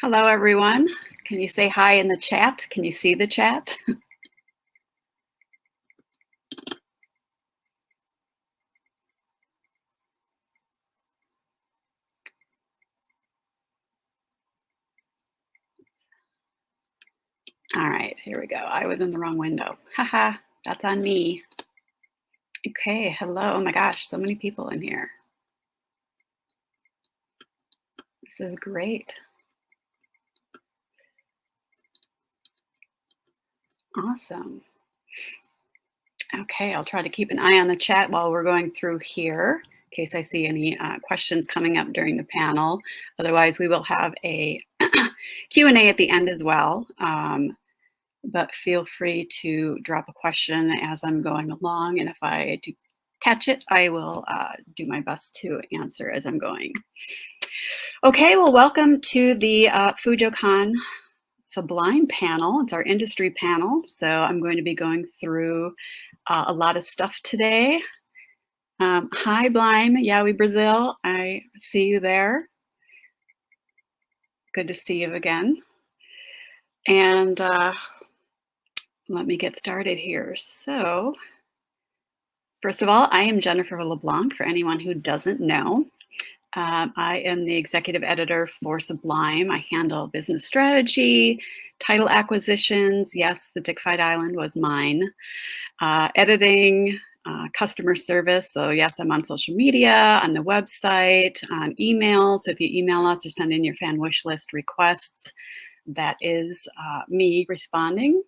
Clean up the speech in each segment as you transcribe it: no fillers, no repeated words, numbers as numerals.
Hello, everyone. Can you say hi in the chat? Can you see the chat? All right, here we go. I was in the wrong window. Haha, that's on me. Okay, hello. Oh my gosh, so many people in here. This is great. Awesome. Okay, I'll try to keep an eye on the chat while we're going through here in case I see any questions coming up during the panel. Otherwise, we will have a Q&A at the end as well. But feel free to drop a question as I'm going along, and if I do catch it, I will do my best to answer as I'm going. Okay, well, welcome to the FujoCon SuBLime panel. It's our industry panel, so I'm going to be going through a lot of stuff today. Hi, Blime, Yaoi Brazil, I see you there. Good to see you again. And let me get started here. So, first of all, I am Jennifer LeBlanc, for anyone who doesn't know. I am the executive editor for SuBLime. I handle business strategy, title acquisitions. Yes, the Dickfied Island was mine. Editing, customer service. So yes, I'm on social media, on the website, on email. So if you email us or send in your fan wish list requests, that is me responding.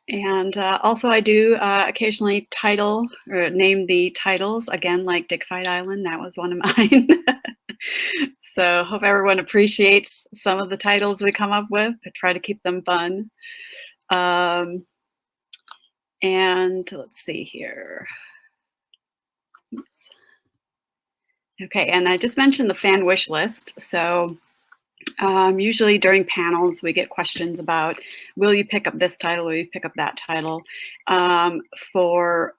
And also I do occasionally title or name the titles, again, like Dickfied Island, that was one of mine. So hope everyone appreciates some of the titles we come up with. I try to keep them fun. And let's see here. Oops. Okay, and I just mentioned the fan wish list. So usually during panels, we get questions about, will you pick up this title? Will you pick up that title? For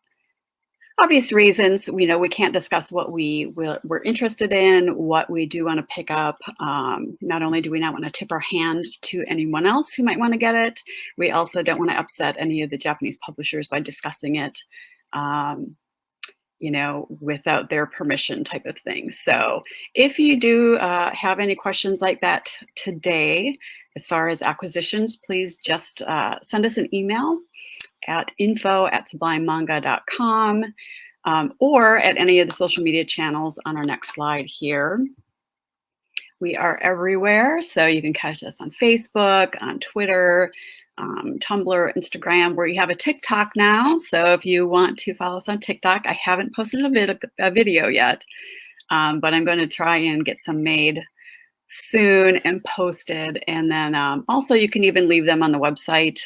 obvious reasons, we can't discuss what we're interested in, what we do want to pick up. Not only do we not want to tip our hand to anyone else who might want to get it, we also don't want to upset any of the Japanese publishers by discussing it, without their permission type of thing. So if you do have any questions like that today, as far as acquisitions, please just send us an email at info@sublimemanga.com or at any of the social media channels on our next slide here. We are everywhere, so you can catch us on Facebook, on Twitter, Tumblr, Instagram. We have a TikTok now, so if you want to follow us on TikTok, I haven't posted a video yet, but I'm going to try and get some made soon and posted. And then also you can even leave them on the website.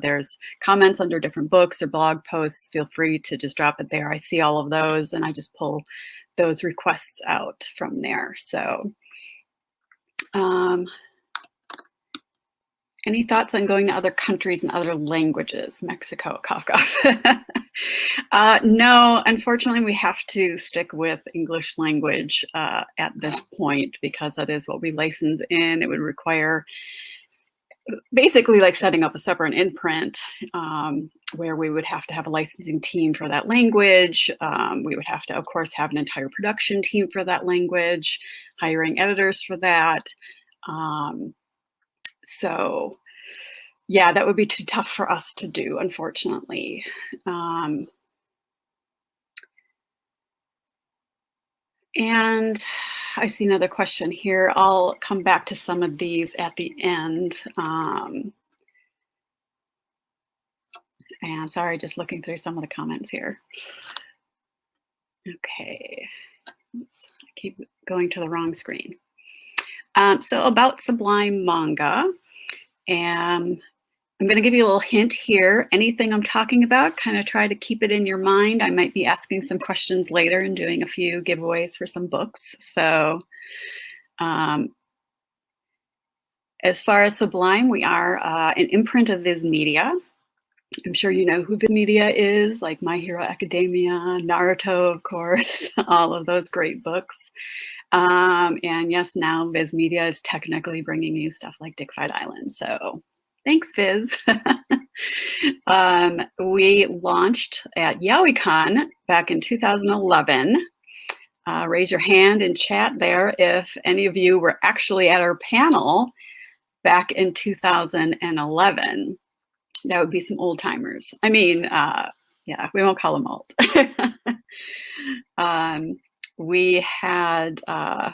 There's comments under different books or blog posts. Feel free to just drop it there. I see all of those and I just pull those requests out from there. So any thoughts on going to other countries and other languages? Mexico, cough, cough. No, unfortunately, we have to stick with English language at this point because that is what we license in. It would require basically like setting up a separate imprint where we would have to have a licensing team for that language. We would have to, of course, have an entire production team for that language, hiring editors for that. So yeah, that would be too tough for us to do, unfortunately. And I see another question here. I'll come back to some of these at the end. And sorry, just looking through some of the comments here. Okay, oops, I keep going to the wrong screen. So about SuBLime Manga, and I'm going to give you a little hint here. Anything I'm talking about, kind of try to keep it in your mind. I might be asking some questions later and doing a few giveaways for some books. So as far as SuBLime, we are an imprint of Viz Media. I'm sure you know who Viz Media is, like My Hero Academia, Naruto, of course, all of those great books. And yes, now Viz Media is technically bringing you stuff like Dick Fight Island. So thanks, Viz. We launched at YaoiCon back in 2011. Raise your hand in chat there if any of you were actually at our panel back in 2011. That would be some old timers. I mean, yeah, we won't call them old. We had, oh,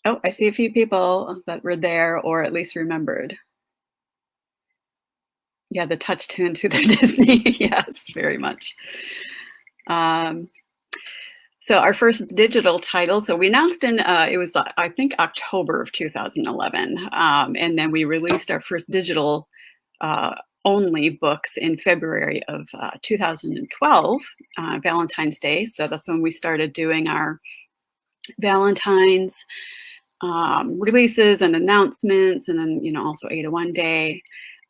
I see a few people that were there or at least remembered. Yeah, the touch tune to their Disney. Yes, very much. So our first digital title, so we announced in, it was, I think, October of 2011. And then we released our first digital only books in February of 2012, Valentine's Day. So that's when we started doing our Valentine's releases and announcements, and then, you know, also 801 Day.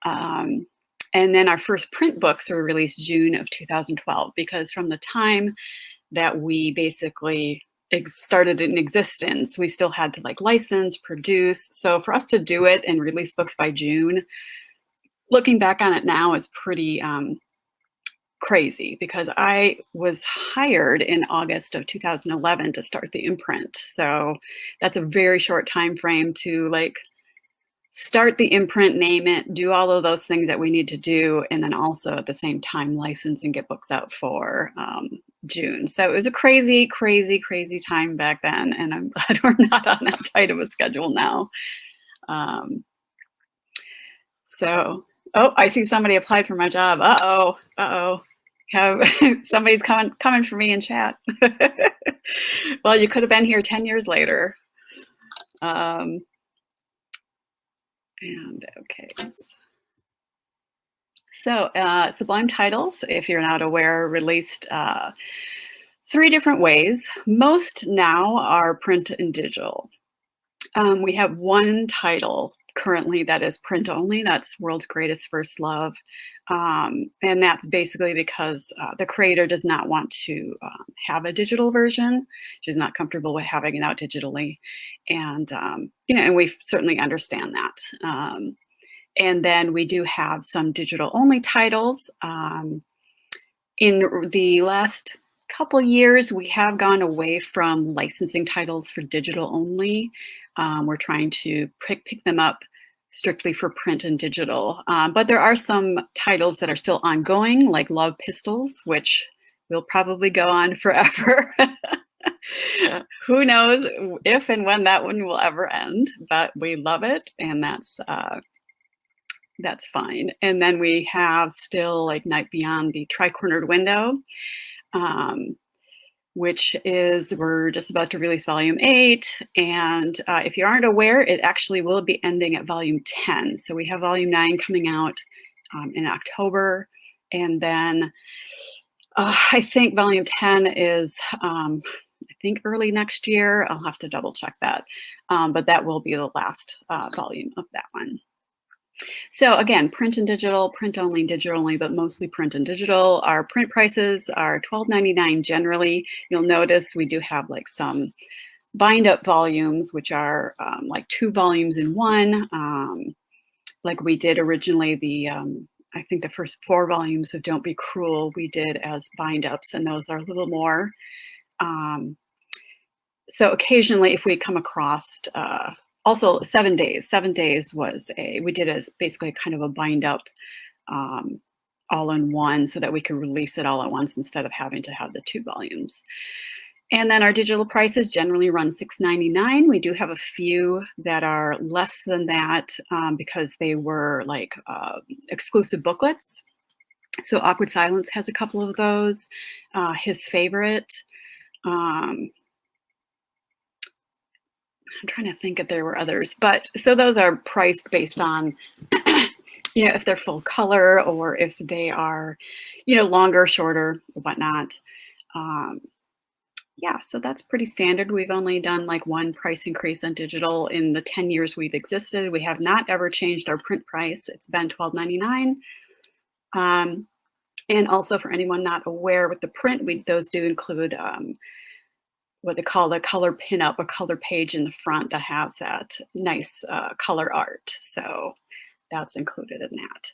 And then our first print books were released June of 2012, because from the time that we basically started in existence, we still had to like license, produce. So for us to do it and release books by June, looking back on it now, is pretty crazy, because I was hired in August of 2011 to start the imprint. So that's a very short time frame to like start the imprint, name it, do all of those things that we need to do, and then also at the same time license and get books out for June. So it was a crazy, crazy, crazy time back then, and I'm glad we're not on that tight of a schedule now. So, oh, I see somebody applied for my job. Uh-oh, uh-oh. Somebody's coming for me in chat. Well, you could have been here 10 years later. And okay. So SuBLime Titles, if you're not aware, released 3 different ways. Most now are print and digital. We have one title currently that is print only. That's World's Greatest First Love. And that's basically because the creator does not want to have a digital version. She's not comfortable with having it out digitally. And, you know, and we certainly understand that. And then we do have some digital only titles. In the last couple years, we have gone away from licensing titles for digital only. We're trying to pick them up strictly for print and digital. But there are some titles that are still ongoing, like Love Pistols, which will probably go on forever. Who knows if and when that one will ever end, but we love it, and that's fine. And then we have still like Night Beyond the Tri-Cornered Window, which is, we're just about to release volume 8. And if you aren't aware, it actually will be ending at volume 10. So we have volume 9 coming out in October. And then I think volume 10 is, I think early next year. I'll have to double check that. But that will be the last volume of that one. So again, print and digital, print only, digital only, but mostly print and digital. Our print prices are $12.99 generally. You'll notice we do have like some bind up volumes, which are like 2 volumes in one. Like we did originally I think the first 4 volumes of Don't Be Cruel we did as bind ups, and those are a little more. So occasionally if we come across, also 7 Days. 7 Days was we did as basically kind of a bind up all in one, so that we could release it all at once instead of having to have the 2 volumes. And then our digital prices generally run $6.99. We do have a few that are less than that because they were like exclusive booklets. So Awkward Silence has a couple of those. His Favorite. I'm trying to think if there were others, but so those are priced based on, you know, if they're full color or if they are, you know, longer, shorter, whatnot. Yeah, so that's pretty standard. We've only done like 1 price increase on digital in the 10 years we've existed. We have not ever changed our print price. It's been $12.99. And also for anyone not aware with the print, those do include what they call the color pinup, a color page in the front that has that nice color art. So that's included in that.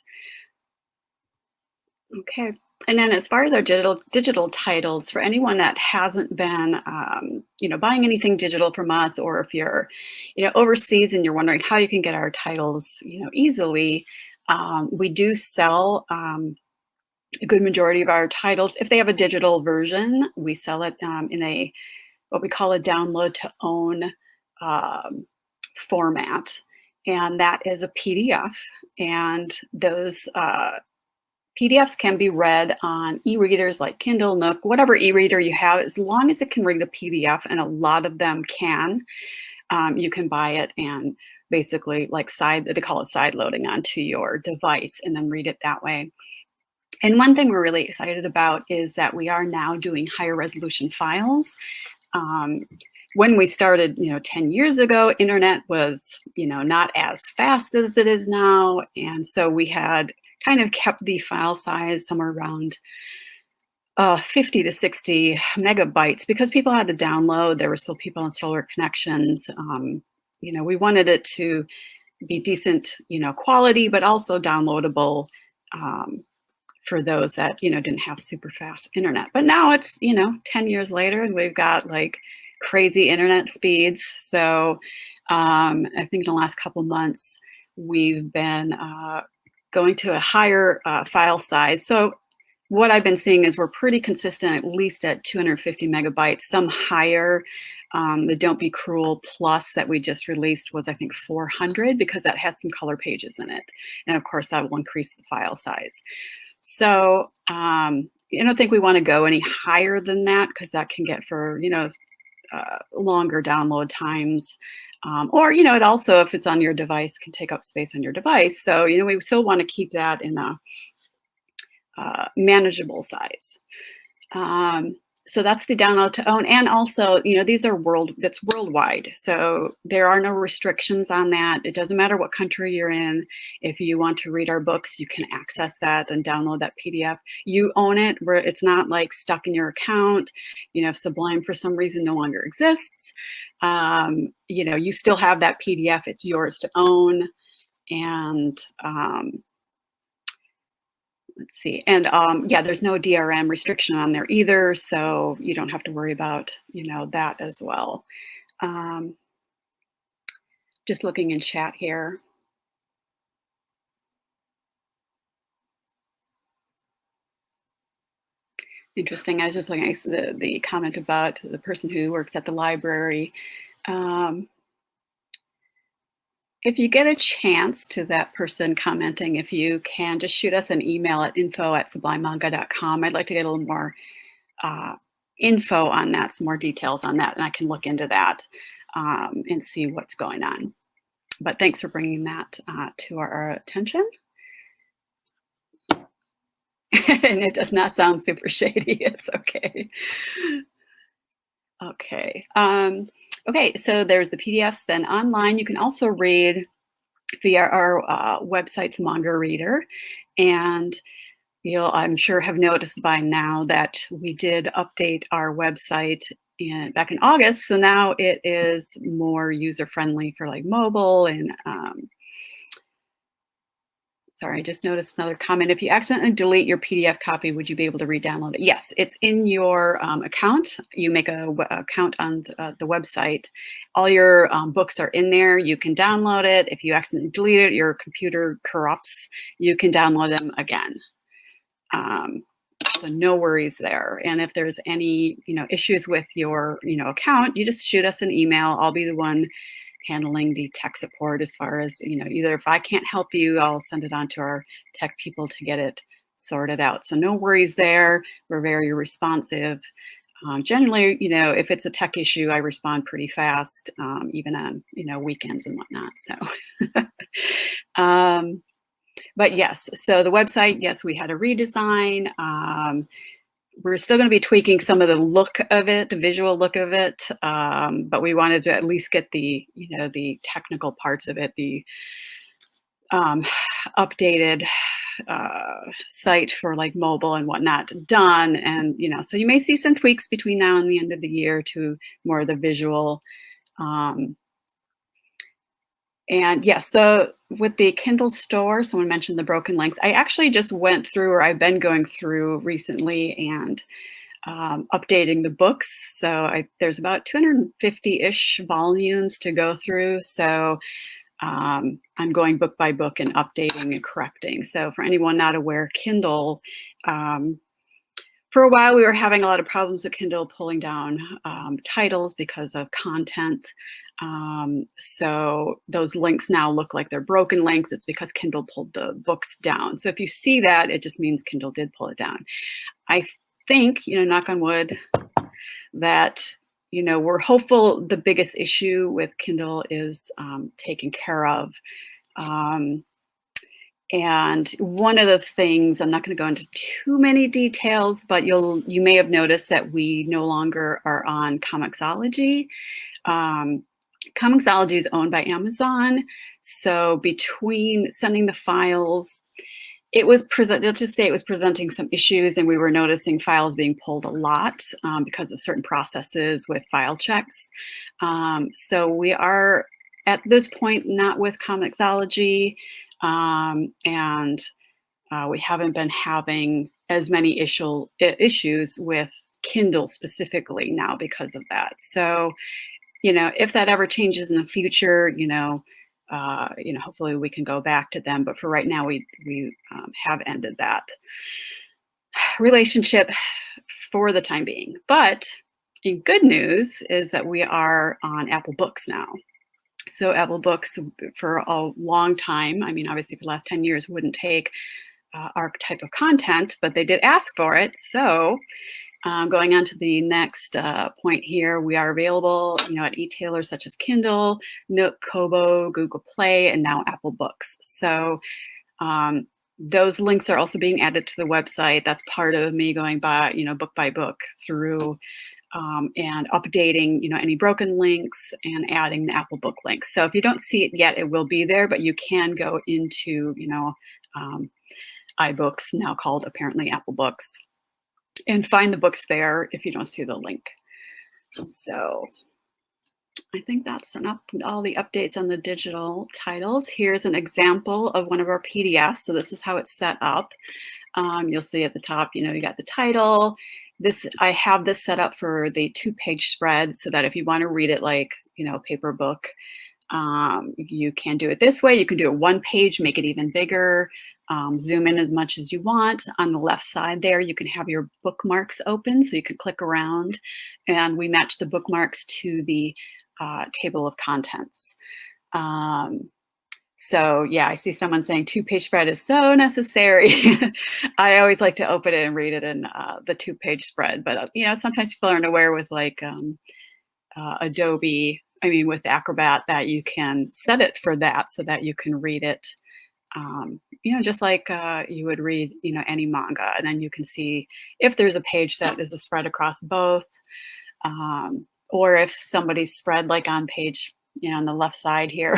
Okay. And then as far as our digital titles, for anyone that hasn't been, buying anything digital from us, or if you're, overseas and you're wondering how you can get our titles, easily, we do sell a good majority of our titles. If they have a digital version, we sell it in a what we call a download to own um, format, and that is a PDF. And those PDFs can be read on e-readers like Kindle, Nook, whatever e-reader you have, as long as it can read the PDF, and a lot of them can. You can buy it and basically they call it side loading onto your device and then read it that way. And one thing we're really excited about is that we are now doing higher resolution files. Um, when we started, 10 years ago, internet was, not as fast as it is now. And so we had kind of kept the file size somewhere around 50 to 60 megabytes because people had to download. There were still people on slower connections. We wanted it to be decent, quality, but also downloadable for those that, didn't have super fast internet. But now it's, 10 years later and we've got like crazy internet speeds. So I think in the last couple months, we've been going to a higher file size. So what I've been seeing is we're pretty consistent, at least at 250 megabytes, some higher. The Don't Be Cruel Plus that we just released was, I think, 400 because that has some color pages in it. And of course, that will increase the file size. So I don't think we want to go any higher than that because that can get for, longer download times. Or, it also, if it's on your device, can take up space on your device. So, we still want to keep that in a manageable size. So that's the download to own. And also, these are that's worldwide. So there are no restrictions on that. It doesn't matter what country you're in. If you want to read our books, you can access that and download that PDF. You own it, where it's not like stuck in your account. If SuBLime for some reason no longer exists, you still have that PDF. It's yours to own. And let's see. And yeah, there's no DRM restriction on there either. So you don't have to worry about, that as well. Just looking in chat here. Interesting. I was just looking at the comment about the person who works at the library. If you get a chance to that person commenting, if you can just shoot us an email at info@sublimemanga.com. I'd like to get a little more info on that, some more details on that, and I can look into that and see what's going on. But thanks for bringing that to our attention. And it does not sound super shady. It's okay. Okay. Okay, so there's the PDFs. Then online, you can also read via our website's manga reader. And you'll, I'm sure, have noticed by now that we did update our website back in August. So now it is more user-friendly for like mobile and sorry, I just noticed another comment. If you accidentally delete your PDF copy, would you be able to re-download it? Yes, it's in your account. You make a account on the website. All your books are in there. You can download it. If you accidentally delete it, your computer corrupts, you can download them again. So no worries there. And if there's any issues with your account, you just shoot us an email. I'll be the one handling the tech support as far as, either if I can't help you, I'll send it on to our tech people to get it sorted out. So no worries there. We're very responsive. Generally, if it's a tech issue, I respond pretty fast, even on, weekends and whatnot. So, but yes, so the website, yes, we had a redesign. We're still going to be tweaking some of the look of it, the visual look of it, but we wanted to at least get the, the technical parts of it, the um, updated site for like mobile and whatnot done. And, so you may see some tweaks between now and the end of the year to more of the visual. Um, and yeah, so with the Kindle store, someone mentioned the broken links. I actually just went through, or I've been going through recently and updating the books. So there's about 250-ish volumes to go through. So I'm going book by book and updating and correcting. So for anyone not aware, Kindle, for a while we were having a lot of problems with Kindle pulling down titles because of content. So those links now look like they're broken links. It's because Kindle pulled the books down. So if you see that, it just means Kindle did pull it down. I think, knock on wood, that we're hopeful the biggest issue with Kindle is taken care of. And one of the things, I'm not going to go into too many details, but you may have noticed that we no longer are on Comixology. Comixology is owned by Amazon. So between sending the files, let's just say it was presenting some issues, and we were noticing files being pulled a lot because of certain processes with file checks. So we are at this point not with Comixology, and we haven't been having as many issues with Kindle specifically now because of that. So, if that ever changes in the future, hopefully we can go back to them. But for right now, we have ended that relationship for the time being. But in good news is that we are on Apple Books now. So Apple Books for a long time, I mean, obviously for the last 10 years, wouldn't take our type of content, but they did ask for it. So going on to the next point here, we are available, at e-tailers such as Kindle, Nook, Kobo, Google Play, and now Apple Books. So those links are also being added to the website. That's part of me going by, book by book through and updating, any broken links and adding the Apple Book links. So if you don't see it yet, it will be there, but you can go into, iBooks, now called apparently Apple Books, and find the books there if you don't see the link. So I think that's enough with all the updates on the digital titles. Here's an example of one of our PDFs. So this is how it's set up. You'll see at the top, you got the title. I have this set up for the 2-page spread so that if you want to read it like, paper book, you can do it this way. You can do it 1 page, make it even bigger, zoom in as much as you want. On the left side there, you can have your bookmarks open so you can click around, and we match the bookmarks to the table of contents. So yeah, I see someone saying 2-page spread is so necessary. I always like to open it and read it in the 2-page spread, but sometimes people aren't aware with like Adobe, with Acrobat, that you can set it for that so that you can read it, just like you would read, any manga, and then you can see if there's a page that is a spread across both, or if somebody's spread like on page, on the left side here,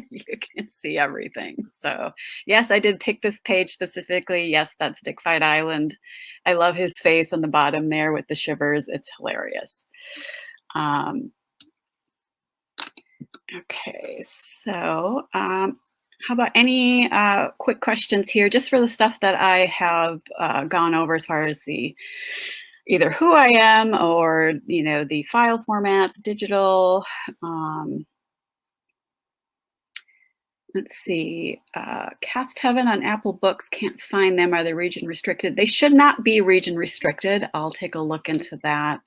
you can see everything. So yes, I did pick this page specifically. Yes, that's Dick Fight Island. I love his face on the bottom there with the shivers. It's hilarious. Okay, so how about any quick questions here, just for the stuff that I have gone over as far as either who I am or, the file formats, digital. Let's see, Cast Heaven on Apple Books, can't find them. Are they region restricted? They should not be region restricted. I'll take a look into that.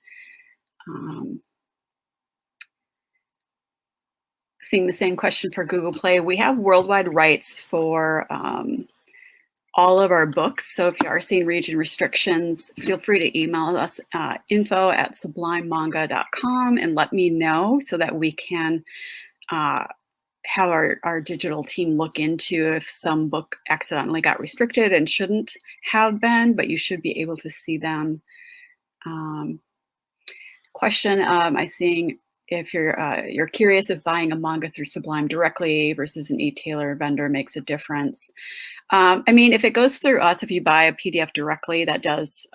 Seeing the same question for Google Play. We have worldwide rights for all of our books. So if you are seeing region restrictions, feel free to email us info@SuBLimeManga.com and let me know so that we can have our digital team look into if some book accidentally got restricted and shouldn't have been, but you should be able to see them. Question, I seeing if you're curious if buying a manga through SuBLime directly versus an e-tailer vendor makes a difference. I mean, if it goes through us, if you buy a PDF directly, that does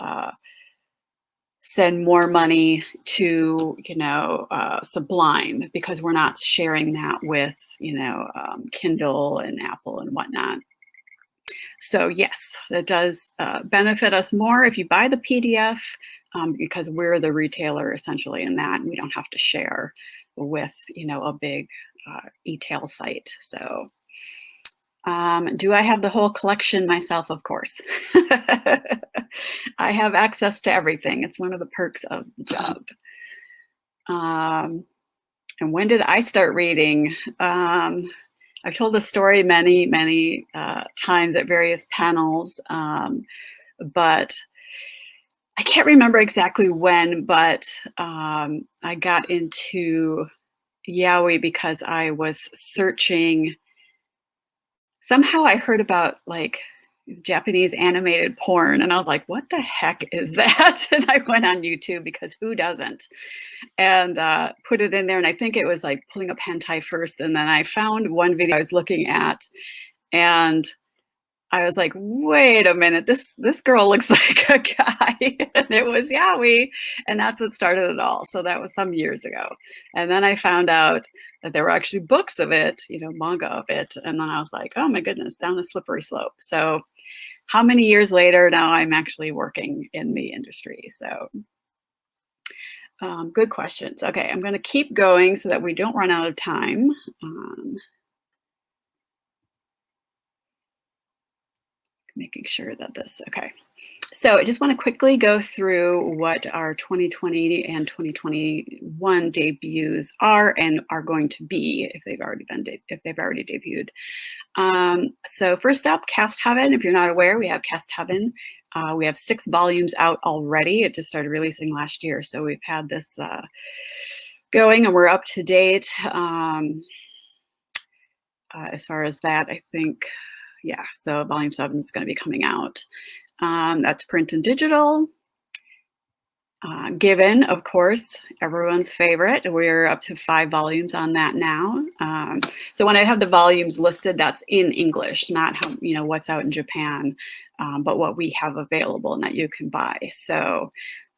send more money to, SuBLime, because we're not sharing that with, Kindle and Apple and whatnot. So yes, that does benefit us more if you buy the PDF, because we're the retailer essentially in that, and we don't have to share with, a big e-tail site. So do I have the whole collection myself? Of course. I have access to everything. It's one of the perks of the job. And when did I start reading? I've told the story many, many times at various panels, but I can't remember exactly when, but I got into yaoi because I was searching. Somehow I heard about like Japanese animated porn, and I was like, what the heck is that? And I went on YouTube, because who doesn't? And put it in there, and I think it was like pulling up hentai first, and then I found one video I was looking at, and I was like, wait a minute, this girl looks like a guy. And it was yaoi, and that's what started it all. So that was some years ago. And then I found out that there were actually books of it, manga of it. And then I was like, oh my goodness, down a slippery slope. So how many years later now I'm actually working in the industry? So good questions. Okay, I'm going to keep going so that we don't run out of time. Making sure that okay. So I just want to quickly go through what our 2020 and 2021 debuts are and are going to be, if they've already debuted. So first up, Cast Heaven. If you're not aware, we have Cast Heaven. We have 6 volumes out already. It just started releasing last year, so we've had this going, and we're up to date. As far as that, I think, yeah, so volume 7 is going to be coming out. That's print and digital. Given, of course, everyone's favorite. We're up to 5 volumes on that now. So when I have the volumes listed, that's in English, not how, what's out in Japan, but what we have available and that you can buy. So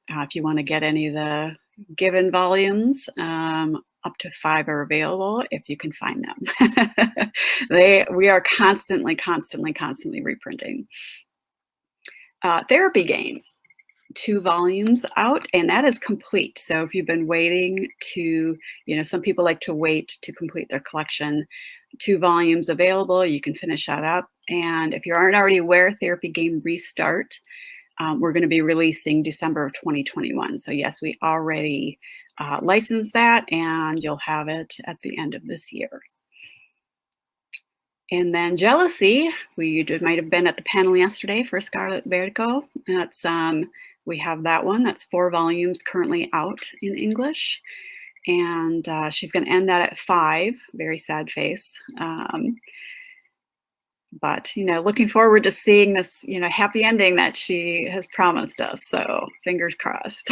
if you want to get any of the Given volumes, up to 5 are available if you can find them. We are constantly reprinting. Therapy Game, 2 volumes out, and that is complete. So if you've been waiting to, some people like to wait to complete their collection, 2 volumes available, you can finish that up. And if you aren't already aware, Therapy Game Restart, we're going to be releasing December of 2021. So yes, we already licensed that, and you'll have it at the end of this year. And then Jealousy, we might have been at the panel yesterday for Scarlet Vertigo. That's we have that one. That's 4 volumes currently out in English, and she's going to end that at 5. Very sad face. But looking forward to seeing this happy ending that she has promised us. So fingers crossed.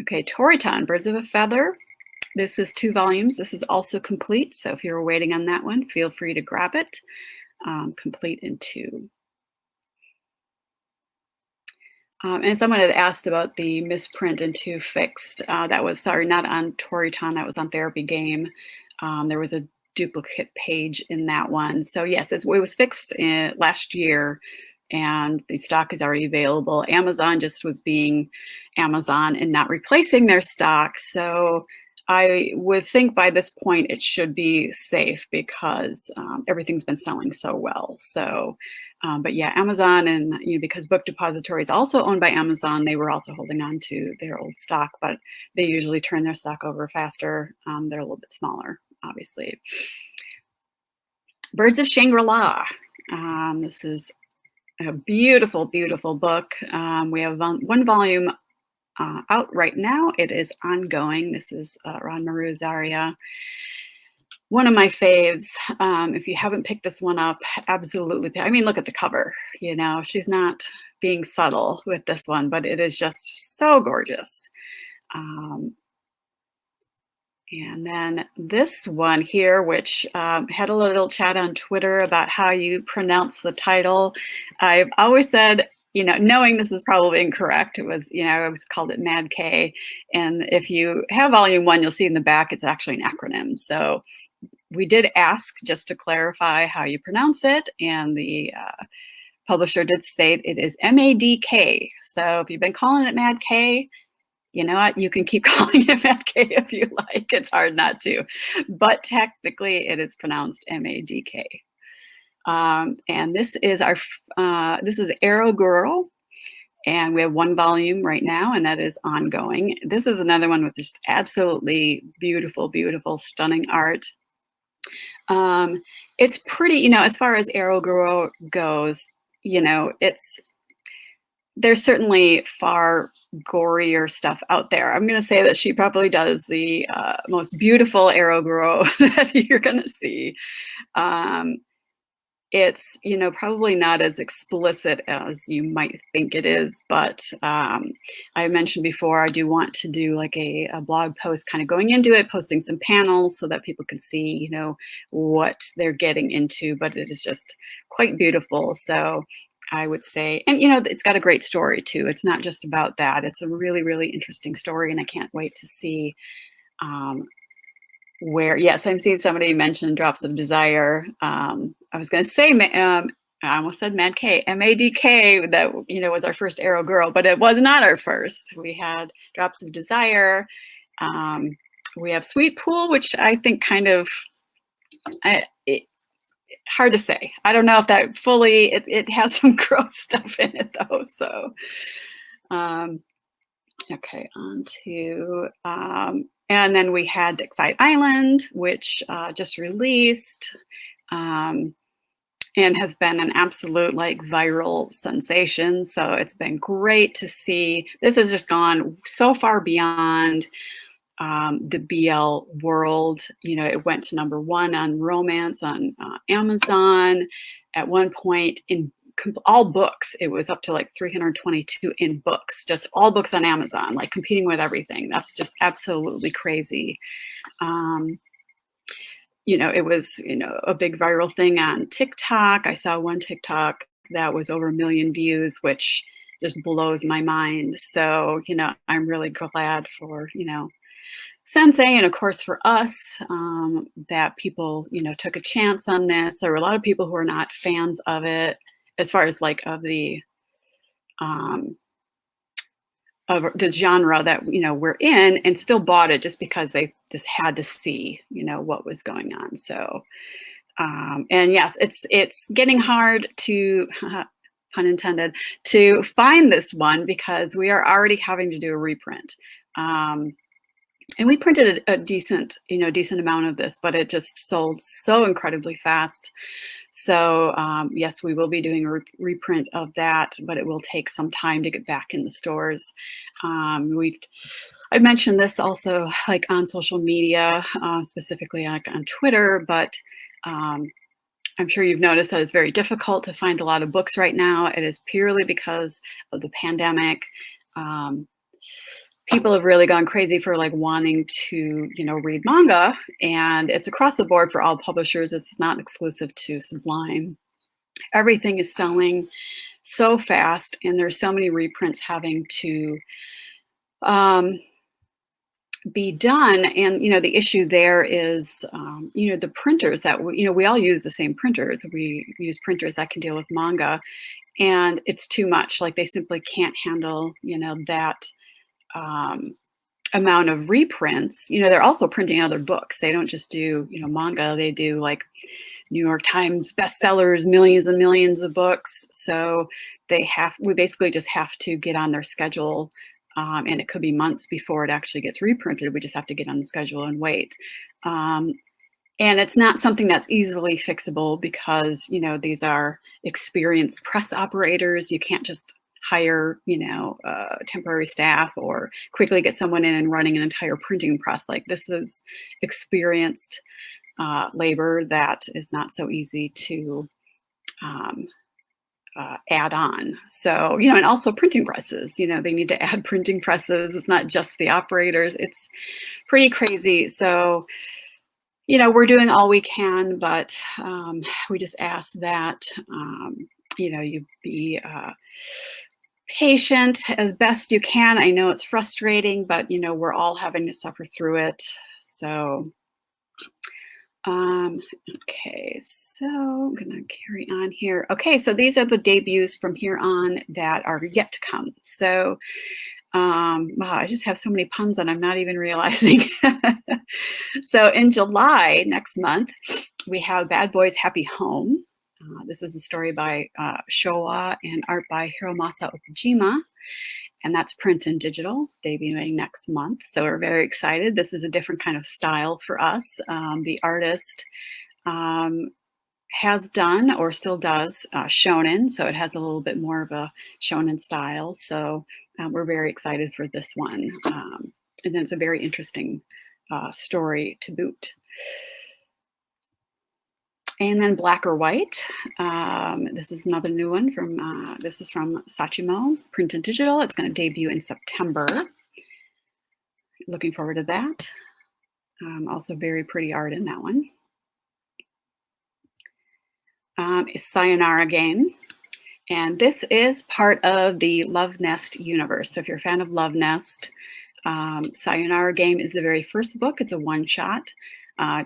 Okay, Toritan, Birds of a Feather. This is 2 volumes. This is also complete. So if you're waiting on that one, feel free to grab it. Complete in 2. And someone had asked about the misprint into fixed. That was, sorry, not on Toritan, that was on Therapy Game. There was a duplicate page in that one. So yes, it was fixed last year, and the stock is already available. Amazon just was being Amazon and not replacing their stock. So I would think by this point it should be safe, because everything's been selling so well. So, but yeah, Amazon, and because Book Depository is also owned by Amazon, they were also holding on to their old stock, but they usually turn their stock over faster. They're a little bit smaller, obviously. Birds of Shangri-La. This is a beautiful, beautiful book. We have 1 volume out right now. It is ongoing. This is Ron Maru Zaria. One of my faves. If you haven't picked this one up, absolutely. I mean, look at the cover. She's not being subtle with this one, but it is just so gorgeous. And then this one here, which had a little chat on Twitter about how you pronounce the title. I've always said, knowing this is probably incorrect, I always called it Mad K. And if you have volume 1, you'll see in the back, it's actually an acronym. So we did ask just to clarify how you pronounce it. And the publisher did state it is MADK. So if you've been calling it Mad K, you know what? You can keep calling it Mad K if you like. It's hard not to. But technically, it is pronounced MADK. And this is this is Arrow Girl. And we have 1 volume right now, and that is ongoing. This is another one with just absolutely beautiful, beautiful, stunning art. It's pretty, as far as Arrow Girl goes, there's certainly far gorier stuff out there. I'm going to say that she probably does the most beautiful Arrow Girl that you're going to see. It's, probably not as explicit as you might think it is, but I mentioned before, I do want to do like a blog post kind of going into it, posting some panels so that people can see, what they're getting into, but it is just quite beautiful. So I would say, and it's got a great story too. It's not just about that. It's a really, really interesting story, and I can't wait to see yes, I'm seeing somebody mention Drops of Desire. I was going to say, I almost said Mad K, MADK, that, was our first Arrow Girl, but it was not our first. We had Drops of Desire. We have Sweet Pool, which I think kind of, hard to say. I don't know if that fully, it has some gross stuff in it though. So, okay, on to, and then we had Dick Fight Island, which just released and has been an absolute like viral sensation. So it's been great to see. This has just gone so far beyond the BL world. It went to #1 on romance on Amazon. At one point in all books, it was up to like 322 in books, just all books on Amazon, like competing with everything. That's just absolutely crazy. It was, a big viral thing on TikTok. I saw one TikTok that was over 1 million views, which just blows my mind. So, I'm really glad for, Sensei, and of course for us, that people, took a chance on this. There were a lot of people who are not fans of it, as far as like of the genre that we're in, and still bought it just because they just had to see what was going on. So and yes, it's getting hard to pun intended, to find this one, because we are already having to do a reprint. And we printed a decent amount of this, but it just sold so incredibly fast. So yes, we will be doing a reprint of that, but it will take some time to get back in the stores. I mentioned this also like on social media, specifically like on Twitter, but I'm sure you've noticed that it's very difficult to find a lot of books right now. It is purely because of the pandemic. People have really gone crazy for like wanting to, read manga, and it's across the board for all publishers. It's not exclusive to SuBLime. Everything is selling so fast, and there's so many reprints having to be done. And, the issue there is, the printers that, we all use the same printers. We use printers that can deal with manga, and it's too much. Like they simply can't handle, that amount of reprints. They're also printing other books. They don't just do, manga. They do like New York Times bestsellers, millions and millions of books. So we basically just have to get on their schedule. And it could be months before it actually gets reprinted. We just have to get on the schedule and wait. And it's not something that's easily fixable, because, these are experienced press operators. You can't just hire, temporary staff or quickly get someone in and running an entire printing press. Like this is experienced labor that is not so easy to add on. So, and also printing presses, they need to add printing presses. It's not just the operators. It's pretty crazy. So, we're doing all we can, but we just ask that, you be patient as best you can. I know it's frustrating, but, we're all having to suffer through it. So, okay, so I'm gonna carry on here. Okay, so these are the debuts from here on that are yet to come. So, wow, I just have so many puns that I'm not even realizing. So in July, next month, we have Bad Boys Happy Home. This is a story by Showa and art by Hiromasa Okujima. And that's print and digital, debuting next month. So we're very excited. This is a different kind of style for us. The artist has done or still does shonen, so it has a little bit more of a shonen style. So we're very excited for this one. And then it's a very interesting story to boot. And then Black or White. This is another new one from, this is from Sachimo, print and digital. It's going to debut in September. Looking forward to that. Also very pretty art in that one. Is Sayonara Game. And this is part of the Love Nest universe. So if you're a fan of Love Nest, Sayonara Game is the very first book. It's a one-shot.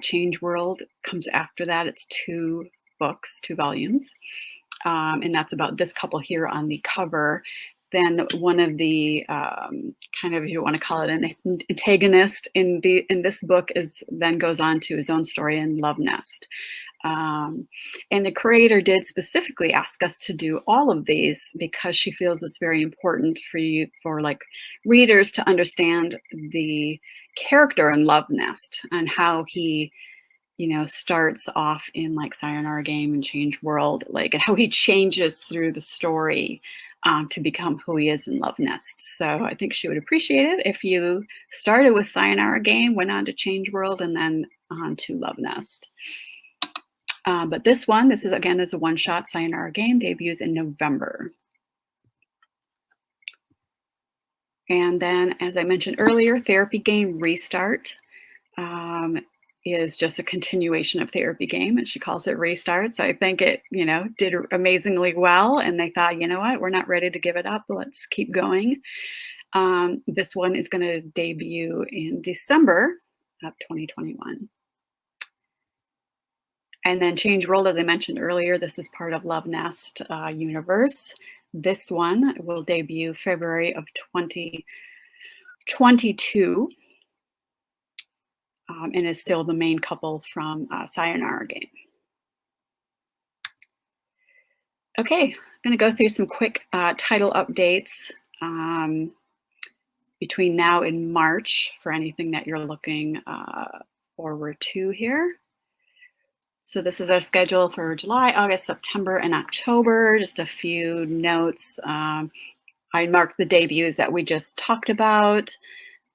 Change World comes after that. It's 2 books, 2 volumes. And that's about this couple here on the cover. Then one of the kind of, if you want to call it an antagonist in this book then goes on to his own story in Love Nest. And the creator did specifically ask us to do all of these because she feels it's very important for like readers to understand the character in Love Nest and how he, starts off in like Sayonara Game and Change World, like, and how he changes through the story to become who he is in Love Nest. So I think she would appreciate it if you started with Sayonara Game, went on to Change World, and then on to Love Nest. But this is again, it's a one-shot. Sayonara Game debuts in November. And then, as I mentioned earlier, Therapy Game Restart is just a continuation of Therapy Game, and she calls it Restart. So I think it, did amazingly well, and they thought, you know what, we're not ready to give it up. Let's keep going. This one is going to debut in December of 2021. And then Change World, as I mentioned earlier, this is part of Love Nest universe. This one will debut February of 2022 and is still the main couple from Sayonara Game. Okay, I'm going to go through some quick title updates between now and March for anything that you're looking forward to here. So this is our schedule for July, August, September, and October. Just a few notes. I marked the debuts that we just talked about.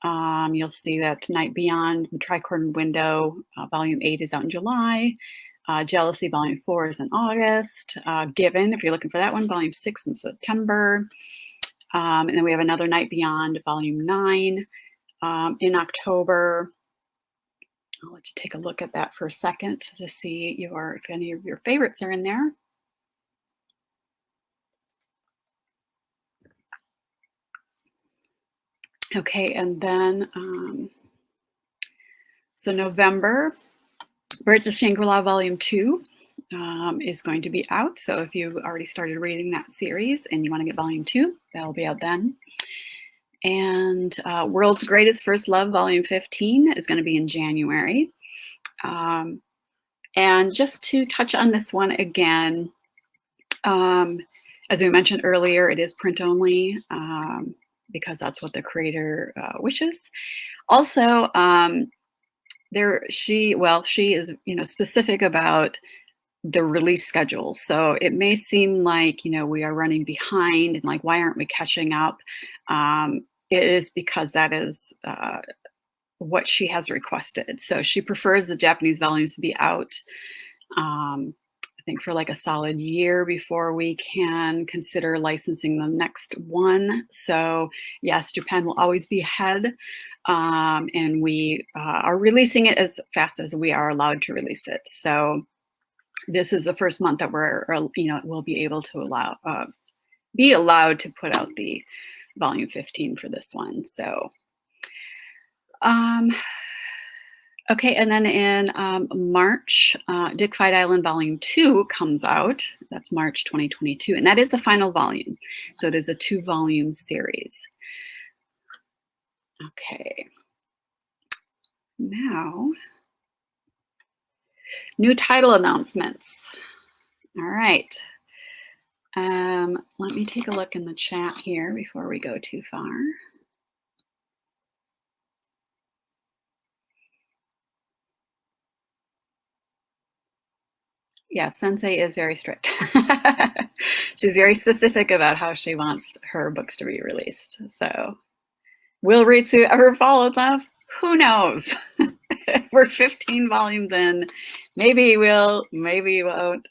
You'll see that Night Beyond, the Tricorn Window, Volume 8 is out in July. Jealousy, Volume 4 is in August. Given, if you're looking for that one, Volume 6 in September. And then we have another Night Beyond, Volume 9 in October. I'll let you take a look at that for a second to see if any of your favorites are in there. Okay, and then, so November, Birds of Shangri-La Volume 2 is going to be out. So if you already started reading that series and you want to get Volume 2, that'll be out then. And World's Greatest First Love Volume 15 is going to be in January. And just to touch on this one again, as we mentioned earlier, it is print only because that's what the creator wishes. Also, she is specific about the release schedule. So it may seem like we are running behind and like why aren't we catching up? It is because that is what she has requested. So she prefers the Japanese volumes to be out think for like a solid year before we can consider licensing the next one. So yes, Japan will always be ahead, and we are releasing it as fast as we are allowed to release it. So this is the first month that we'll be able to be allowed to put out the volume 15 for this one. So, okay, and then in March, Dick Fight Island Volume 2 comes out. That's March 2022, and that is the final volume. So it is a 2-volume series. Okay. Now, new title announcements. All right. Let me take a look in the chat here before we go too far. Yeah, Sensei is very strict. She's very specific about how she wants her books to be released. So will Ritsu ever fall in love? Who knows? We're 15 volumes in. Maybe he will, maybe he won't.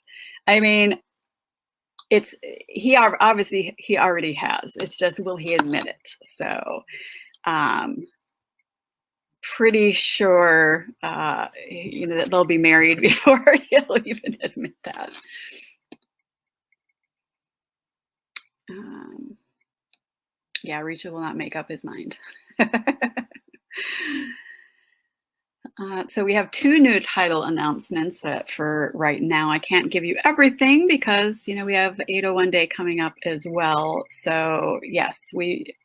I mean, he already has. It's just, will he admit it? So pretty sure that they'll be married before he'll even admit that. Yeah, Richard will not make up his mind. So we have 2 new title announcements that for right now, I can't give you everything because, we have 801 Day coming up as well. So yes,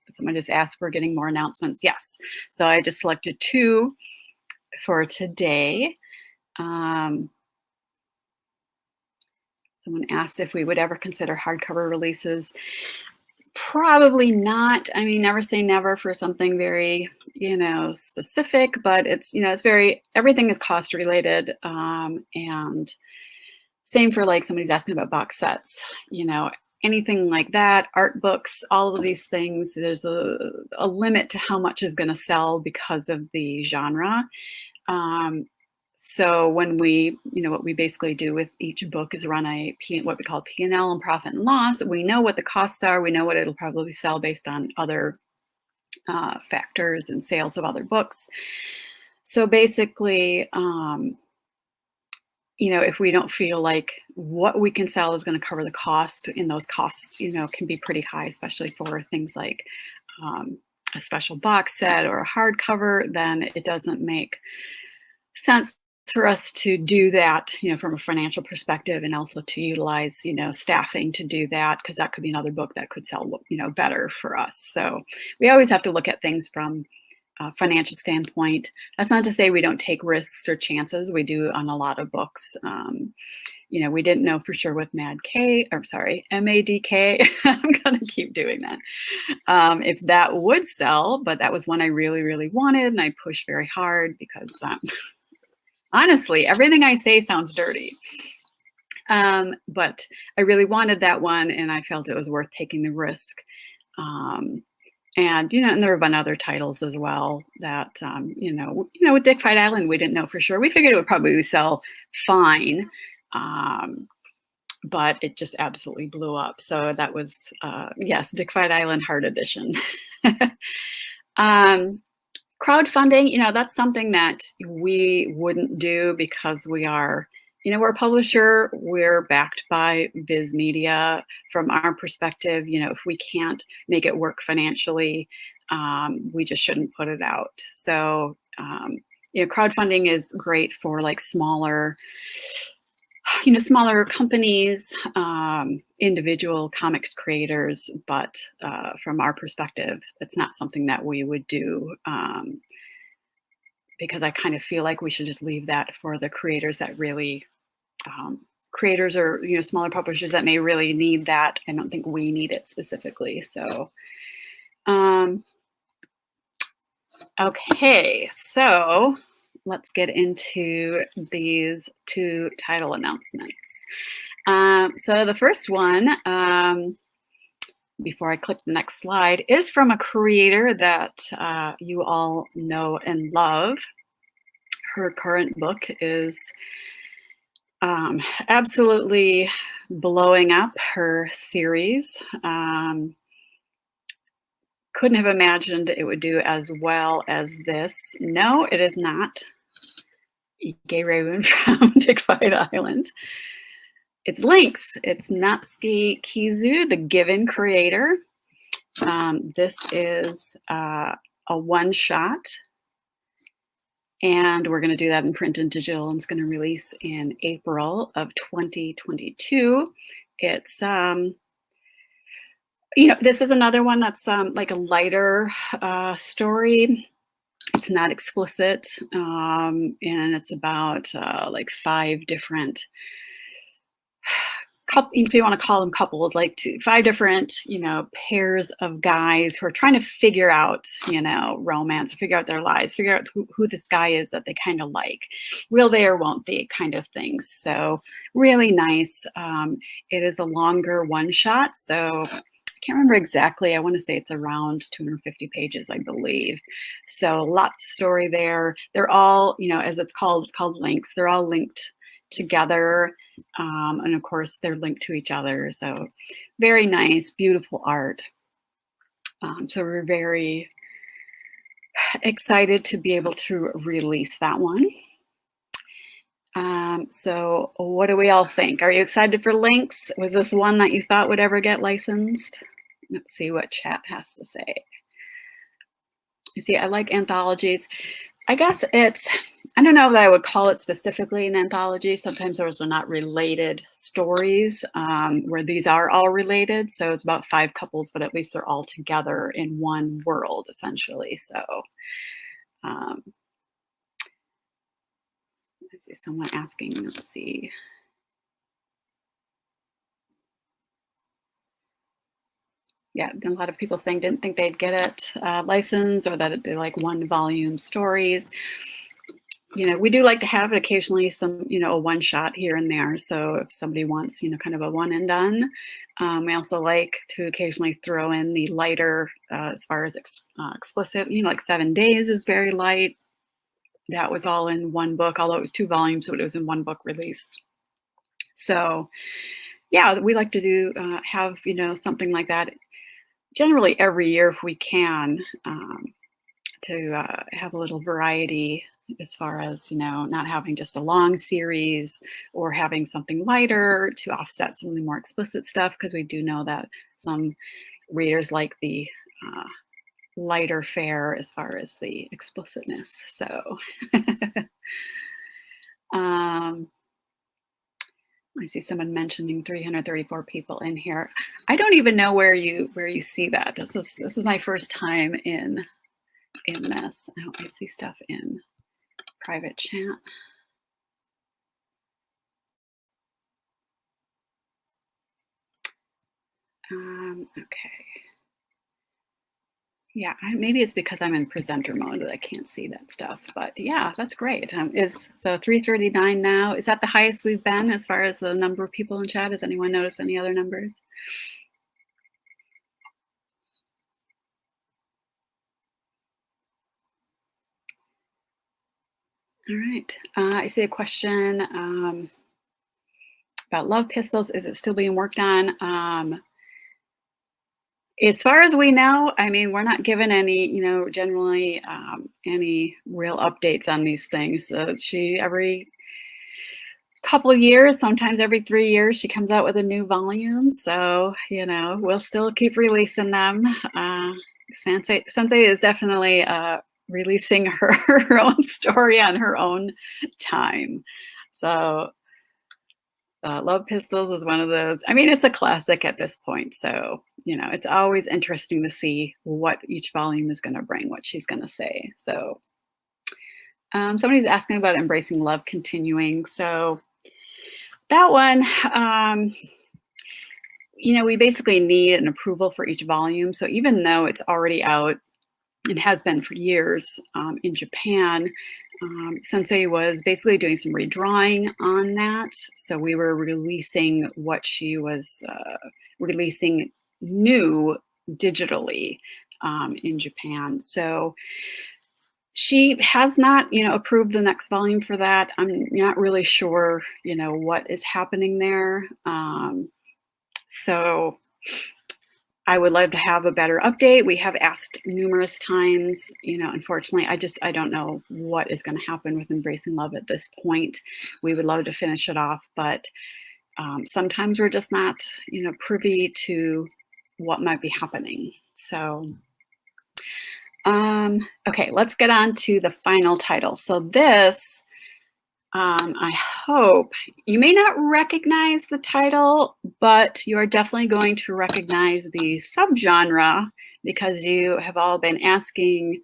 someone just asked, we're getting more announcements. Yes. So I just selected 2 for today. Someone asked if we would ever consider hardcover releases. Probably not. I mean, never say never for something very, specific, but it's everything is cost related. And same for like somebody's asking about box sets, anything like that, art books, all of these things, there's a limit to how much is going to sell because of the genre. So when what we basically do with each book is run what we call P&L and profit and loss. We know what the costs are. We know what it'll probably sell based on other factors and sales of other books. So basically, if we don't feel like what we can sell is going to cover the cost, and those costs, can be pretty high, especially for things like a special box set or a hardcover, then it doesn't make sense for us to do that, from a financial perspective, and also to utilize, staffing to do that, because that could be another book that could sell, better for us. So we always have to look at things from a financial standpoint. That's not to say we don't take risks or chances. We do on a lot of books. We didn't know for sure with MADK. I'm going to keep doing that. If that would sell, but that was one I really, really wanted, and I pushed very hard because honestly, everything I say sounds dirty. But I really wanted that one, and I felt it was worth taking the risk. And there have been other titles as well that, with Dick Fight Island, we didn't know for sure. We figured it would probably sell fine, but it just absolutely blew up. So that was, yes, Dick Fight Island Hard Edition. Crowdfunding, that's something that we wouldn't do because we are, we're a publisher, we're backed by Viz Media. From our perspective, if we can't make it work financially, we just shouldn't put it out. So, crowdfunding is great for like smaller companies, individual comics creators, but from our perspective, it's not something that we would do, because I kind of feel like we should just leave that for the creators that really, creators or, smaller publishers that may really need that. I don't think we need it specifically. So, okay, so let's get into these 2 title announcements. So the first one, before I click the next slide, is from a creator that you all know and love. Her current book is Um, Absolutely blowing up her series. Couldn't have imagined it would do as well as this. No, it is not Ike Raven from Tick Fight Island. It's Lynx. It's Natsuki Kizu, the Given creator. This is a one-shot, and we're going to do that in print and digital, and it's going to release in April of 2022. It's this is another one that's like a lighter story. It's not explicit, and it's about like 5 different if you want to call them couples, like 5 different, pairs of guys who are trying to figure out, romance, figure out their lives, figure out who this guy is that they kind of like. Will they or won't they kind of things. So really nice. It is a longer one shot. So I can't remember exactly. I want to say it's around 250 pages, I believe. So lots of story there. They're all, as it's called links. They're all linked together, and of course they're linked to each other, so very nice, beautiful art. So we're very excited to be able to release that one. So what do we all think? Are you excited for Lynx? Was this one that you thought would ever get licensed? Let's see what chat has to say. You see, I like anthologies. I guess I don't know that I would call it specifically an anthology. Sometimes those are not related stories, where these are all related. So it's about 5 couples, but at least they're all together in one world, essentially. So I see someone asking, let's see. Yeah, a lot of people saying didn't think they'd get it licensed, or that they're like 1-volume stories. We do like to have occasionally some, a one shot here and there. So if somebody wants, kind of a one and done, we also like to occasionally throw in the lighter, as far as explicit, like 7 Days is very light. That was all in one book, although it was 2 volumes, but it was in one book released. So yeah, we like to do, have, something like that generally every year if we can, to have a little variety as far as, not having just a long series or having something lighter to offset some of the more explicit stuff, because we do know that some readers like the lighter fare as far as the explicitness. So I see someone mentioning 334 people in here. I don't even know where you see that. This is my first time in this. Oh, I see stuff in private chat. Okay. Yeah, maybe it's because I'm in presenter mode that I can't see that stuff. But yeah, that's great. So 339 now. Is that the highest we've been as far as the number of people in chat? Has anyone noticed any other numbers? All right. I see a question about Love Pistols. Is it still being worked on? As far as we know, I mean, we're not given any, generally any real updates on these things. So every couple of years, sometimes every 3 years, she comes out with a new volume. So, we'll still keep releasing them. Sensei is definitely releasing her own story on her own time. So Love Pistols is one of those. I mean, it's a classic at this point. So, it's always interesting to see what each volume is going to bring, what she's going to say. So somebody's asking about Embracing Love continuing. So that one, we basically need an approval for each volume. So even though it's already out, it has been for years in Japan, Sensei was basically doing some redrawing on that. So we were releasing what she was releasing new digitally in Japan. So She has not, approved the next volume for that. I'm not really sure, what is happening there. So I would love to have a better update. We have asked numerous times, unfortunately, I don't know what is going to happen with Embracing Love at this point. We would love to finish it off, but sometimes we're just not, privy to what might be happening. So, okay, let's get on to the final title. So this, I hope you may not recognize the title, but you are definitely going to recognize the subgenre because you have all been asking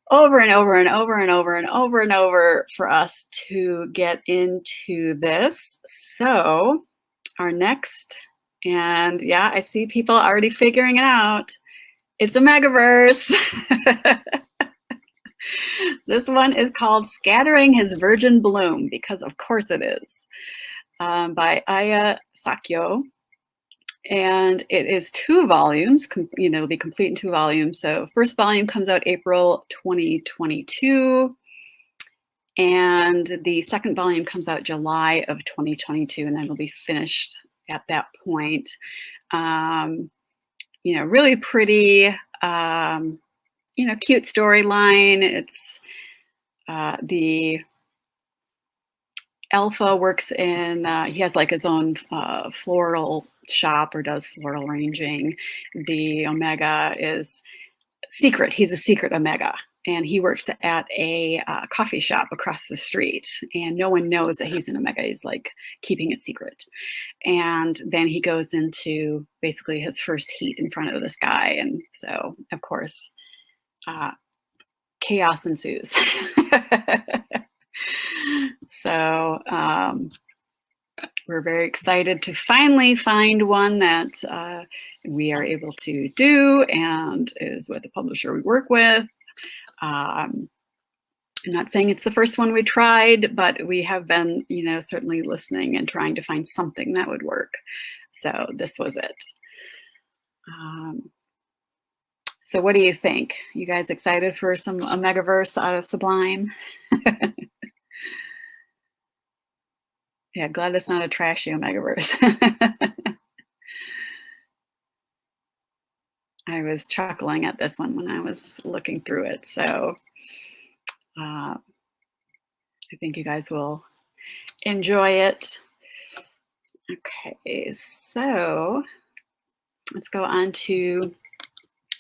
over and over and over and over and over and over for us to get into this. So our next, and yeah, I see people already figuring it out. It's a megaverse. This one is called Scattering His Virgin Bloom, because of course it is, by Aya Sakyo. And it is 2 volumes, it'll be complete in 2 volumes. So first volume comes out April 2022. And the second volume comes out July of 2022, and then it'll be finished at that point. Really pretty, cute storyline. It's the Alpha works in, he has like his own floral shop or does floral arranging. The Omega is secret. He's a secret Omega. And he works at a coffee shop across the street. And no one knows that he's an Omega. He's like keeping it secret. And then he goes into basically his first heat in front of this guy. And so, of course, chaos ensues. So we're very excited to finally find one that we are able to do and is with the publisher we work with. I'm not saying it's the first one we tried, but we have been, certainly listening and trying to find something that would work. So this was it. So what do you think? You guys excited for a megaverse out of SuBLime? Yeah, glad it's not a trashy megaverse. I was chuckling at this one when I was looking through it. So I think you guys will enjoy it. Okay, so let's go on to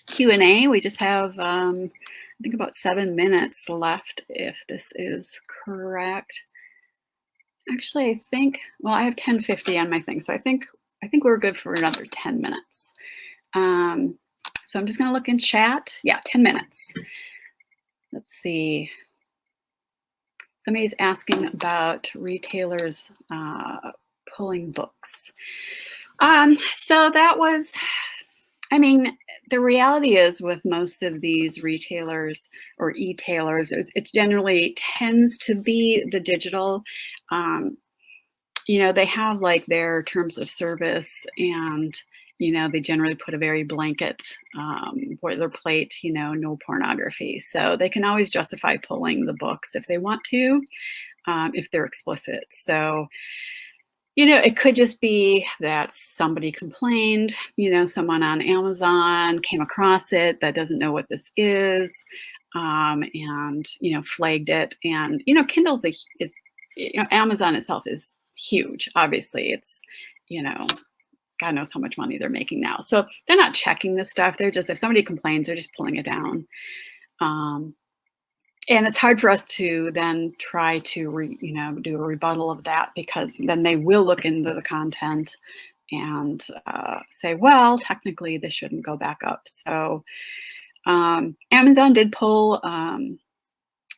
Q&A. We just have, I think about 7 minutes left, if this is correct. Actually, I think, well, I have 10:50 on my thing, so I think we're good for another 10 minutes. So I'm just going to look in chat. Yeah, 10 minutes. Let's see. Somebody's asking about retailers pulling books. So that was, the reality is with most of these retailers or e-tailers, it generally tends to be the digital. They have like their terms of service, and they generally put a very blanket boilerplate, no pornography. So they can always justify pulling the books if they want to, if they're explicit. So it could just be that somebody complained, someone on Amazon came across it that doesn't know what this is, and, flagged it. And, Kindle's Amazon itself is huge. Obviously, it's, God knows how much money they're making now. So they're not checking this stuff. They're just, if somebody complains, they're just pulling it down. And it's hard for us to then try to, do a rebuttal of that, because then they will look into the content and say, well, technically this shouldn't go back up. So Amazon did pull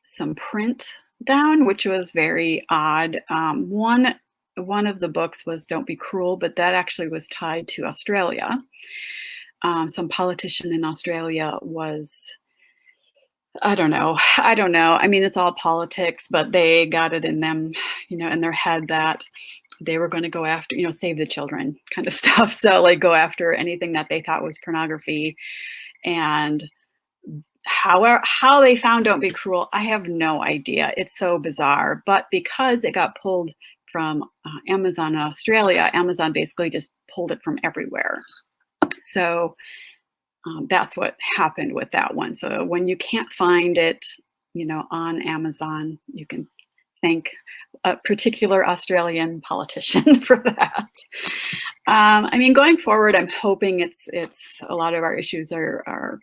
some print down, which was very odd. One of the books was Don't Be Cruel, but that actually was tied to Australia. Some politician in Australia was, I don't know. It's all politics, but they got it in them, in their head that they were going to go after, save the children kind of stuff. So like go after anything that they thought was pornography. And How they found Don't Be Cruel, I have no idea. It's so bizarre. But because it got pulled from Amazon Australia, Amazon basically just pulled it from everywhere. So that's what happened with that one. So when you can't find it, on Amazon, you can thank a particular Australian politician for that. I mean, going forward, I'm hoping it's a lot of our issues are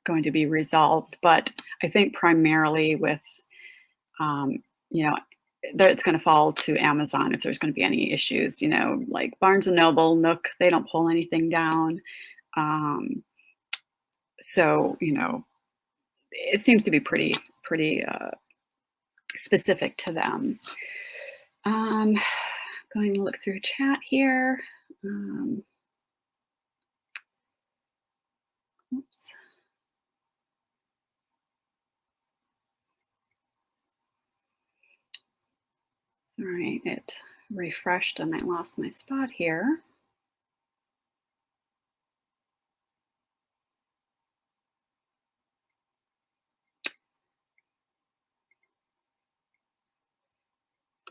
going to be resolved, but I think primarily with, um, you know, that it's going to fall to Amazon if there's going to be any issues. Like Barnes and Noble, Nook, they don't pull anything down. Um, so it seems to be pretty specific to them. Going to look through chat here. Oops. Sorry, it refreshed and I lost my spot here.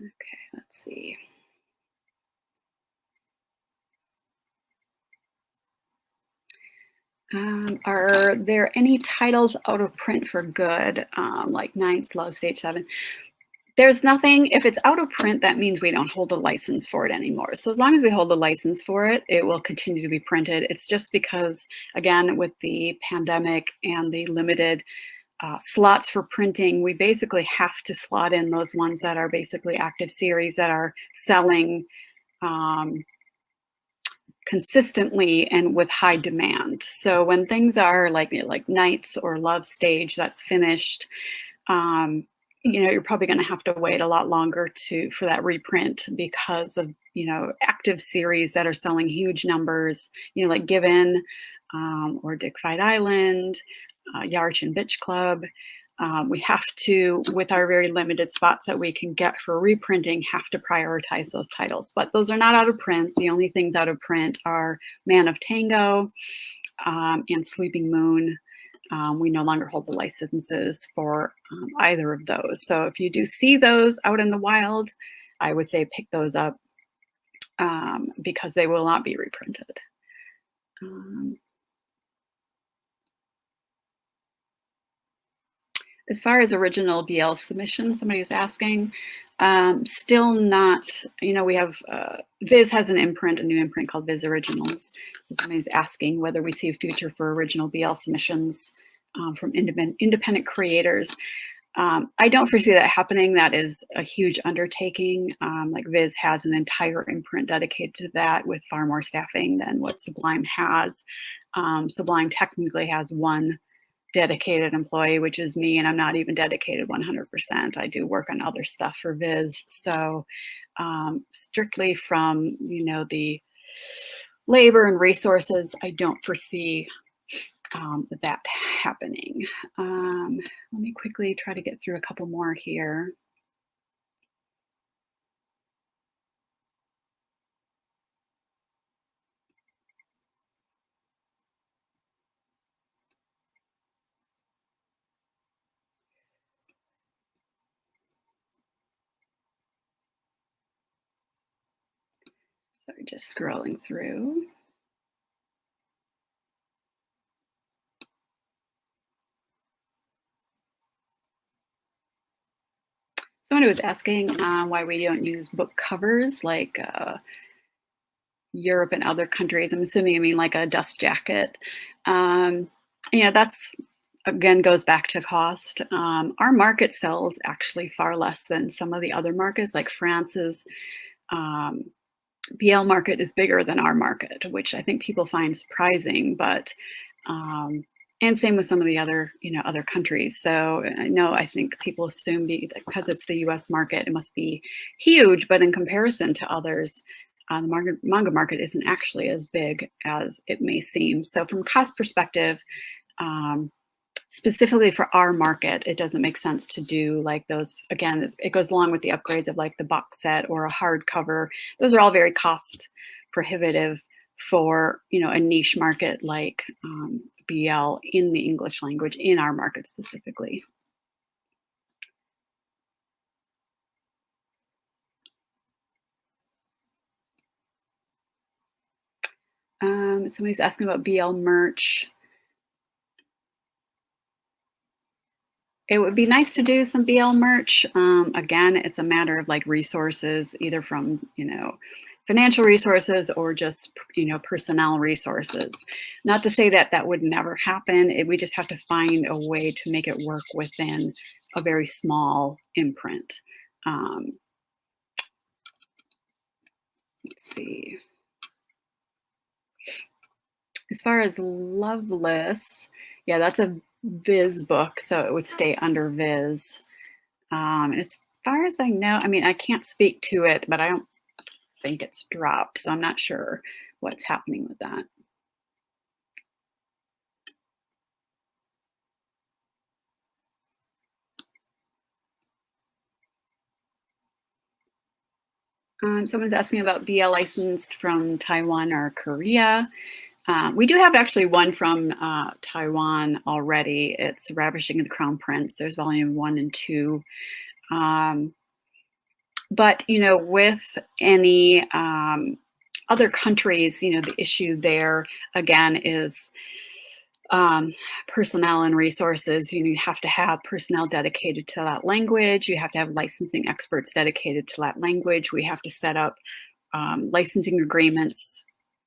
Okay, let's see. Are there any titles out of print for good, like Ninth, Love Stage 7? There's nothing, if it's out of print, that means we don't hold the license for it anymore. So as long as we hold the license for it, it will continue to be printed. It's just because, again, with the pandemic and the limited slots for printing, we basically have to slot in those ones that are basically active series that are selling consistently and with high demand. So when things are like Nights or Love Stage that's finished, you're probably going to have to wait a lot longer for that reprint because of active series that are selling huge numbers. Like Given, or Dick Fight Island, Yarch and Bitch Club. We have to, with our very limited spots that we can get for reprinting, have to prioritize those titles. But those are not out of print. The only things out of print are Man of Tango and Sleeping Moon. We no longer hold the licenses for either of those. So if you do see those out in the wild, I would say pick those up because they will not be reprinted. As far as original BL submission, somebody was asking, still not, we have, Viz has an imprint, a new imprint called Viz Originals. So somebody's asking whether we see a future for original BL submissions from independent creators. I don't foresee that happening. That is a huge undertaking. Like Viz has an entire imprint dedicated to that with far more staffing than what SuBLime has. SuBLime technically has one dedicated employee, which is me, and I'm not even dedicated 100%. I do work on other stuff for Viz. So strictly from, the labor and resources, I don't foresee that happening. Let me quickly try to get through a couple more here. Sorry, just scrolling through. Someone was asking why we don't use book covers like Europe and other countries. I'm assuming you mean like a dust jacket. That's, again, goes back to cost. Our market sells actually far less than some of the other markets, like France's BL market is bigger than our market, which I think people find surprising, but and same with some of the other, other countries. So I think people assume because it's the US market, it must be huge, but in comparison to others, the manga market isn't actually as big as it may seem. So from a cost perspective, specifically for our market, it doesn't make sense to do like those. Again, it goes along with the upgrades of like the box set or a hardcover. Those are all very cost prohibitive for a niche market like BL in the English language in our market specifically. Somebody's asking about BL merch. It would be nice to do some BL merch. Again, it's a matter of like resources, either from, financial resources or just, personnel resources. Not to say that that would never happen. We just have to find a way to make it work within a very small imprint. Let's see. As far as Loveless, yeah, that's a Viz book, so it would stay under Viz. And as far as I know, I mean, I can't speak to it, but I don't think it's dropped, so I'm not sure what's happening with that. Someone's asking about BL licensed from Taiwan or Korea. We do have actually one from Taiwan already. It's Ravishing of the Crown Prince. There's volume 1 and 2. But, with any other countries, the issue there, again, is personnel and resources. You have to have personnel dedicated to that language. You have to have licensing experts dedicated to that language. We have to set up licensing agreements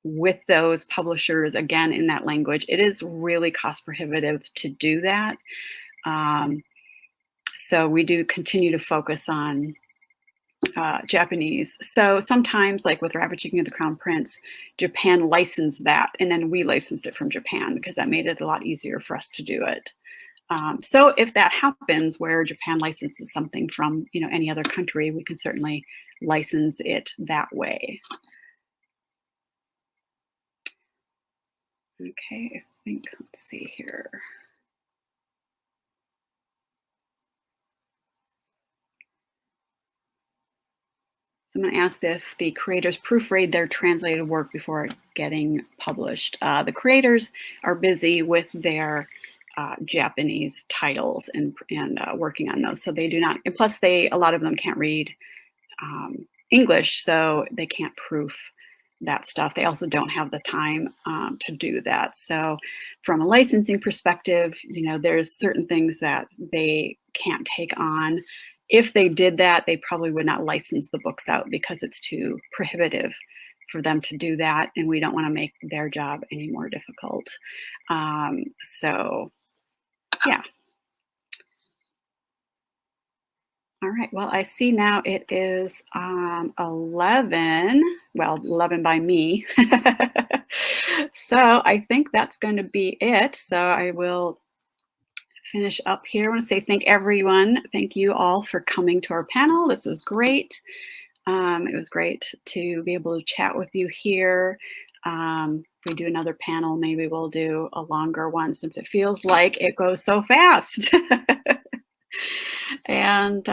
with those publishers, again, in that language. It is really cost prohibitive to do that. So we do continue to focus on Japanese. So sometimes, like with Ravishing of the Crown Prince, Japan licensed that, and then we licensed it from Japan because that made it a lot easier for us to do it. So if that happens, where Japan licenses something from any other country, we can certainly license it that way. Okay, I think, let's see here. Someone asked if the creators proofread their translated work before getting published. The creators are busy with their Japanese titles and working on those, so they do not. And plus, a lot of them can't read English, so they can't proof that stuff. They also don't have the time to do that. So, from a licensing perspective, there's certain things that they can't take on. If they did that, they probably would not license the books out because it's too prohibitive for them to do that, and we don't want to make their job any more difficult. So, yeah. All right, well, I see now it is 11, well, 11 by me. So I think that's going to be it. So I will finish up here. I want to say thank you all for coming to our panel. This is great. It was great to be able to chat with you here. If we do another panel, maybe we'll do a longer one since it feels like it goes so fast. And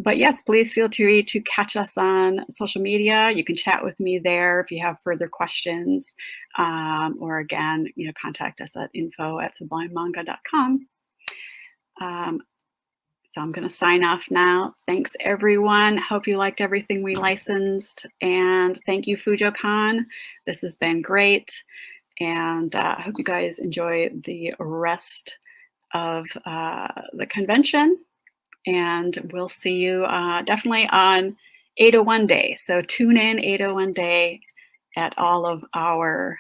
but yes, please feel free to catch us on social media. You can chat with me there if you have further questions, or again, contact us at info@sublimemanga.com. So I'm going to sign off now. Thanks, everyone. Hope you liked everything we licensed, and thank you, Fujo-kan. This has been great, and I hope you guys enjoy the rest of the convention. And we'll see you definitely on 801 Day. So tune in 801 Day at all of our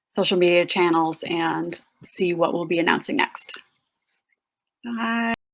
social media channels and see what we'll be announcing next. Bye.